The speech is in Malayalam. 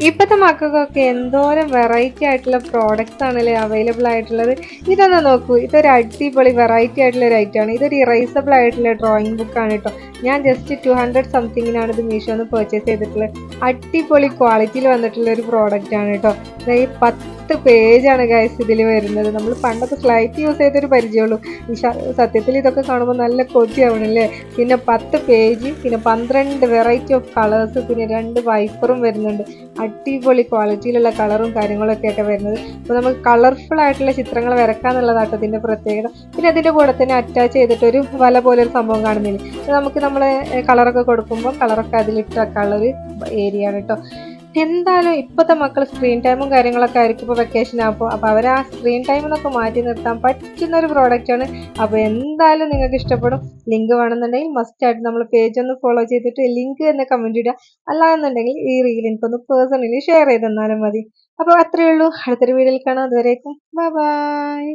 ഇപ്പത്തെ മക്കൾക്കൊക്കെ എന്തോരം വെറൈറ്റി ആയിട്ടുള്ള പ്രോഡക്റ്റ്സ് ആണല്ലേ അവൈലബിൾ ആയിട്ടുള്ളത്. ഇതൊന്ന് നോക്കൂ, ഇതൊരു അടിപൊളി വെറൈറ്റി ആയിട്ടുള്ള ഒരു ഐറ്റം ആണ്. ഇതൊരു ഇറേസബിൾ ആയിട്ടുള്ള ഡ്രോയിങ് ബുക്കാണ് കേട്ടോ. ഞാൻ ജസ്റ്റ് 200 സംതിങ്ങിനാണ് ഇത് മീഷോന്ന് പർച്ചേസ് ചെയ്തിട്ടുള്ളത്. അടിപൊളി ക്വാളിറ്റിയിൽ വന്നിട്ടുള്ള ഒരു പ്രോഡക്റ്റ് ആണ് കേട്ടോ. ഈ 10 പേജാണ് ഗൈസ് ഇതിൽ വരുന്നത്. നമ്മൾ പണ്ടൊക്കെ സ്ലൈറ്റ് യൂസ് ചെയ്തൊരു പരിചയമുള്ളൂ. സത്യത്തിൽ ഇതൊക്കെ കാണുമ്പോൾ നല്ല കൊതിയാവണല്ലേ. പിന്നെ 10 പേജ്, പിന്നെ 12 വെറൈറ്റി ഓഫ് കളേഴ്സ്, പിന്നെ 2 വൈപ്പറും വരുന്നുണ്ട്. അടിപൊളി ക്വാളിറ്റിയിലുള്ള കളറും കാര്യങ്ങളൊക്കെ ആയിട്ട് വരുന്നത്. അപ്പോൾ നമുക്ക് കളർഫുൾ ആയിട്ടുള്ള ചിത്രങ്ങൾ വരക്കാന്നുള്ളതാട്ടോ ഇതിൻ്റെ പ്രത്യേകത. പിന്നെ അതിൻ്റെ കൂടെ തന്നെ അറ്റാച്ച് ചെയ്തിട്ട് ഒരു വല പോലെ ഒരു സംഭവം കാണുന്നില്ല, നമുക്ക് നമ്മൾ കളറൊക്കെ കൊടുക്കുമ്പോൾ കളറൊക്കെ അതിലിട്ട് വെക്കാനുള്ള ഒരു ഏരിയ ആണ് കേട്ടോ. എന്തായാലും ഇപ്പോഴത്തെ മക്കൾ സ്ക്രീൻ ടൈമും കാര്യങ്ങളൊക്കെ ആയിരിക്കും ഇപ്പോൾ വെക്കേഷൻ ആകുമ്പോൾ. അപ്പോൾ അവർ ആ സ്ക്രീൻ ടൈമിനൊക്കെ മാറ്റി നിർത്താൻ പറ്റുന്ന ഒരു പ്രോഡക്റ്റാണ്. അപ്പോൾ എന്തായാലും നിങ്ങൾക്ക് ഇഷ്ടപ്പെടും. ലിങ്ക് വേണമെന്നുണ്ടെങ്കിൽ മസ്റ്റായിട്ട് നമ്മൾ പേജ് ഒന്ന് ഫോളോ ചെയ്തിട്ട് ലിങ്ക് എന്ന് കമൻറ്റ് ഇടുക. അല്ലാന്നുണ്ടെങ്കിൽ ഈ റീൽ എനിക്കൊന്ന് പേഴ്സണലി ഷെയർ ചെയ്ത് തന്നാലും മതി. അപ്പോൾ അത്രയേ ഉള്ളൂ. അടുത്തൊരു വീഡിയോയിൽ കാണാം. അതുവരേക്കും ബൈ ബൈ.